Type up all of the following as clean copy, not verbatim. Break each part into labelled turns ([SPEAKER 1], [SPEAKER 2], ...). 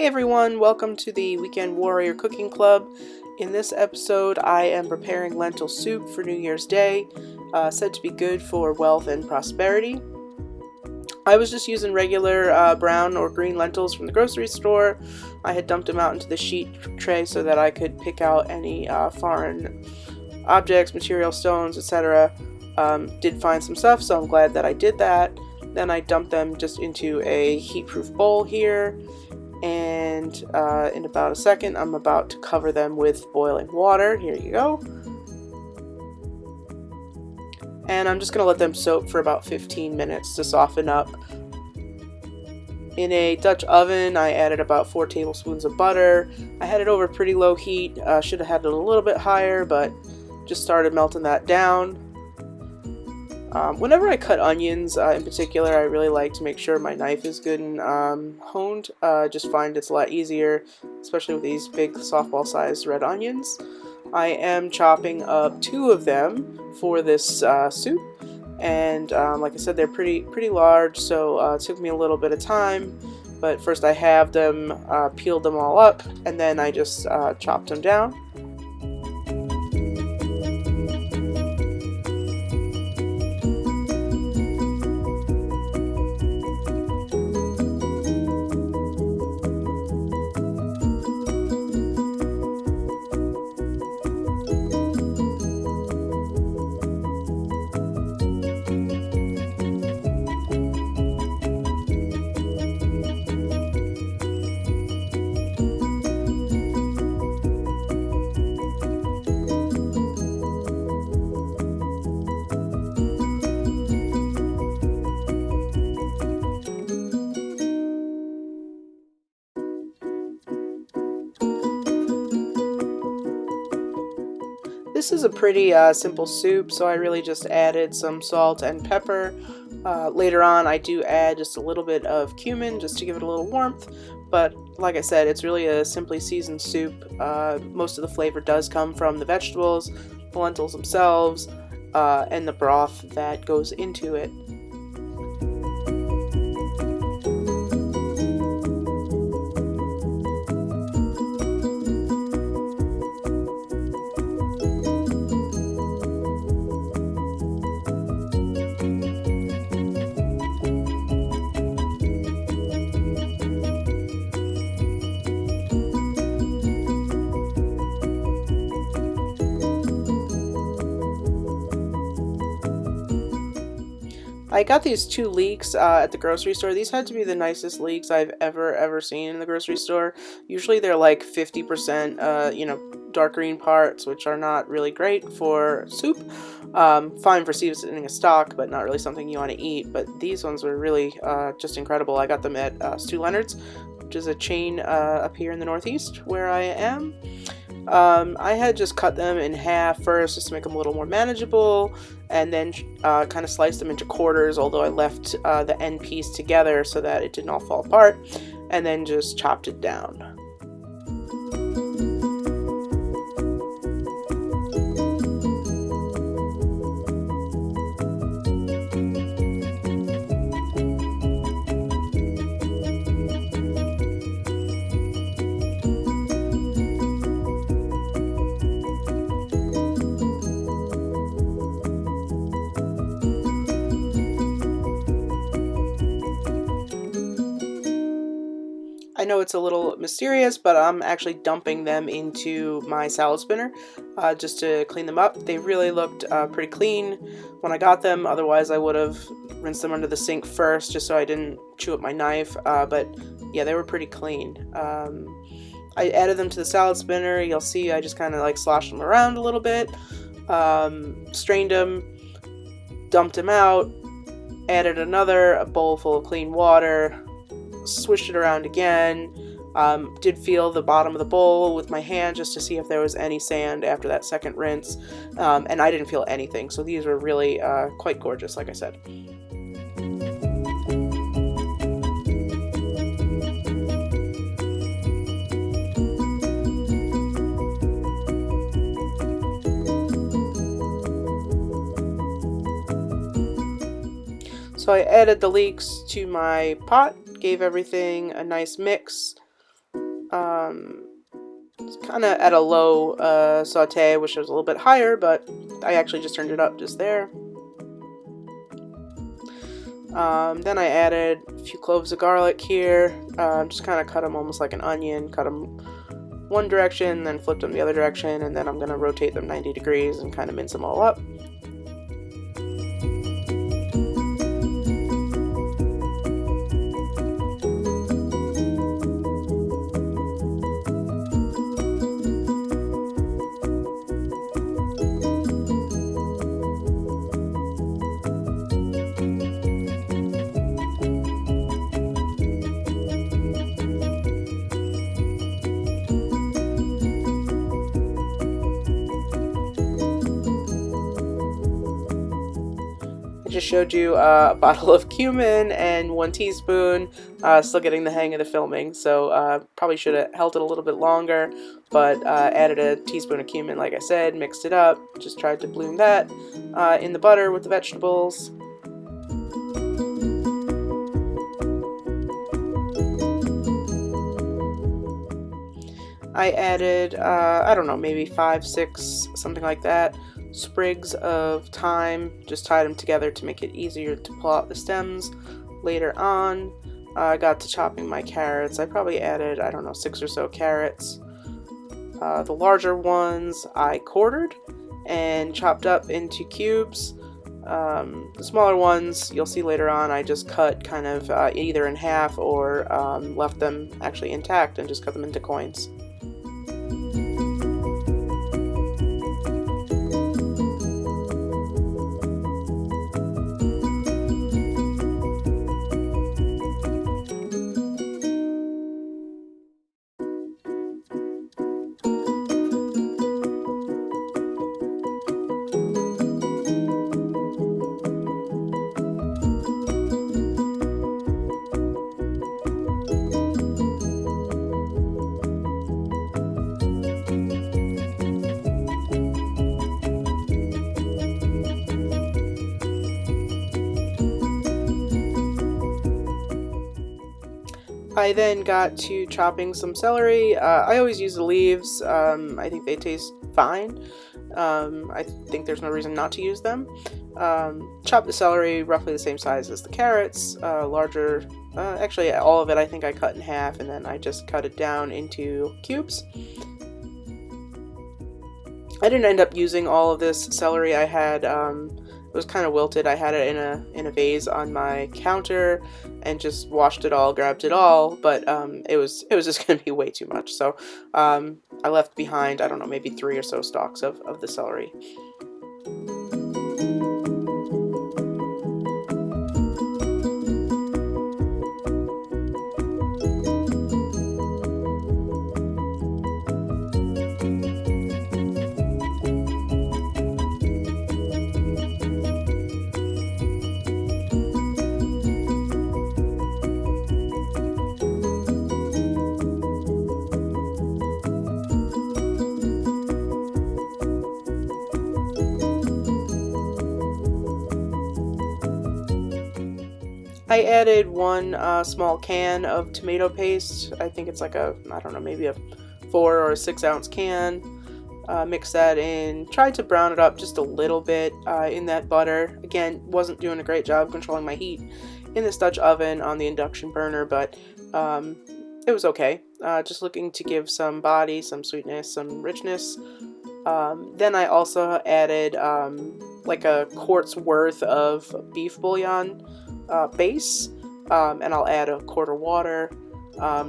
[SPEAKER 1] Hey everyone, welcome to the Weekend Warrior Cooking Club. In this episode, I am preparing lentil soup for New Year's Day, said to be good for wealth and prosperity. I was just using regular brown or green lentils from the grocery store. I had dumped them out into the sheet tray so that I could pick out any foreign objects, material, stones, etc. Did find some stuff, so I'm glad that I did that. Then I dumped them just into a heat-proof bowl here. And in about a second, I'm about to cover them with boiling water. Here you go. And I'm just going to let them soak for about 15 minutes to soften up. In a Dutch oven, I added about 4 tablespoons of butter. I had it over pretty low heat. Should have had it a little bit higher, but just started melting that down. Whenever I cut onions, in particular, I really like to make sure my knife is good and honed. Just find it's a lot easier, especially with these big softball-sized red onions. I am chopping up 2 of them for this soup, and like I said, they're pretty large, so it took me a little bit of time. But first I halved them, peeled them all up, and then I just chopped them down. This is a pretty simple soup, so I really just added some salt and pepper. Later on, I do add just a little bit of cumin just to give it a little warmth, but like I said, it's really a simply seasoned soup. Most of the flavor does come from the vegetables, the lentils themselves, and the broth that goes into it. I got these 2 leeks at the grocery store. These had to be the nicest leeks I've ever seen in the grocery store. Usually they're like 50%, dark green parts, which are not really great for soup. Fine for seasoning a stock, but not really something you want to eat. But these ones were really just incredible. I got them at Stu Leonard's, which is a chain up here in the Northeast where I am. I had just cut them in half first just to make them a little more manageable, and then kind of sliced them into quarters, although I left the end piece together so that it didn't all fall apart, and then just chopped it down. I know it's a little mysterious, but I'm actually dumping them into my salad spinner just to clean them up. They really looked pretty clean when I got them. Otherwise, I would have rinsed them under the sink first just so I didn't chew up my knife. But yeah, they were pretty clean. I added them to the salad spinner. You'll see I just kind of like sloshed them around a little bit, strained them, dumped them out, added a bowl full of clean water, swished it around again, did feel the bottom of the bowl with my hand just to see if there was any sand after that second rinse, and I didn't feel anything, so these were really quite gorgeous, like I said. So I added the leeks to my pot, gave everything a nice mix, It's kind of at a low saute. I wish it was a little bit higher, but I actually just turned it up just there. Then I added a few cloves of garlic here. Just kind of cut them almost like an onion. Cut them one direction, then flip them the other direction, and then I'm going to rotate them 90 degrees and kind of mince them all up. I just showed you a bottle of cumin and 1 teaspoon. Still getting the hang of the filming, so probably should have held it a little bit longer, but added a teaspoon of cumin, like I said, mixed it up, just tried to bloom that in the butter with the vegetables. I added, I don't know, maybe 5, 6, something like that, sprigs of thyme, just tied them together to make it easier to pull out the stems later on. I got to chopping my carrots. I probably added, I don't know, 6 or so carrots. The larger ones I quartered and chopped up into cubes. The smaller ones, you'll see later on, I just cut kind of either in half or left them actually intact and just cut them into coins. I then got to chopping some celery. I always use the leaves. I think they taste fine. I think there's no reason not to use them. Chop the celery roughly the same size as the carrots, larger. Actually, all of it I think I cut in half, and then I just cut it down into cubes. I didn't end up using all of this celery. I had it was kind of wilted. I had it in a vase on my counter and just washed it all, grabbed it all, but it was just going to be way too much. So I left behind, I don't know, maybe 3 or so stalks of the celery. I added 1 small can of tomato paste. I think it's like a, I don't know, maybe a 4 or 6 ounce can. Mix that in. Tried to brown it up just a little bit in that butter. Again, wasn't doing a great job controlling my heat in this Dutch oven on the induction burner, but it was okay. Just looking to give some body, some sweetness, some richness. Then I also added like a quart's worth of beef bouillon base, and I'll add a quart of water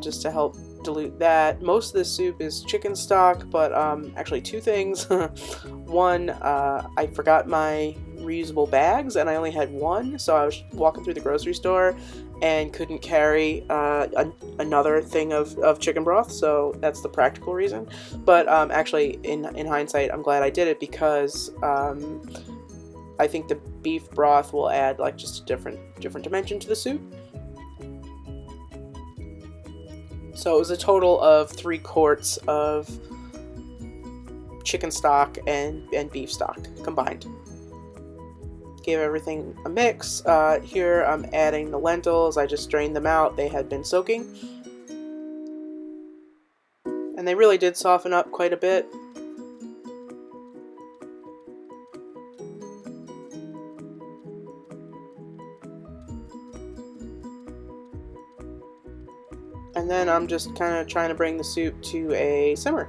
[SPEAKER 1] just to help dilute that. Most of the soup is chicken stock, but actually 2 things. One, I forgot my reusable bags and I only had 1, so I was walking through the grocery store and couldn't carry another thing of chicken broth, so that's the practical reason. But actually, in hindsight, I'm glad I did it because I think the beef broth will add like just a different dimension to the soup. So it was a total of 3 quarts of chicken stock and beef stock combined. Gave everything a mix. Here I'm adding the lentils. I just drained them out. They had been soaking. And they really did soften up quite a bit. And then I'm just kind of trying to bring the soup to a simmer.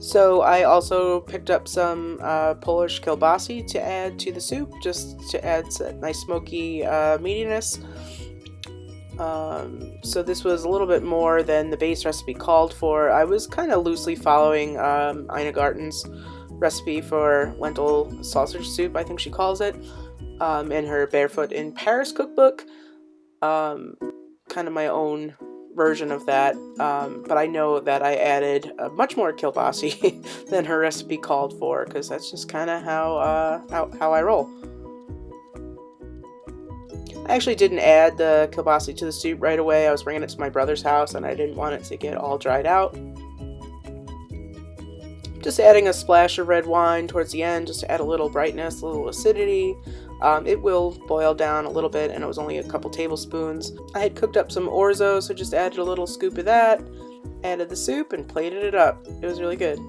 [SPEAKER 1] So I also picked up some Polish kielbasi to add to the soup, just to add some nice smoky meatiness. So this was a little bit more than the base recipe called for. I was kind of loosely following Ina Garten's recipe for lentil sausage soup, I think she calls it, in her Barefoot in Paris cookbook. Kind of my own version of that, but I know that I added much more kielbasi than her recipe called for, because that's just kind of how I roll. I actually didn't add the kielbasi to the soup right away. I was bringing it to my brother's house and I didn't want it to get all dried out. Just adding a splash of red wine towards the end, just to add a little brightness, a little acidity. It will boil down a little bit, and it was only a couple tablespoons. I had cooked up some orzo, so just added a little scoop of that, added the soup, and plated it up. It was really good.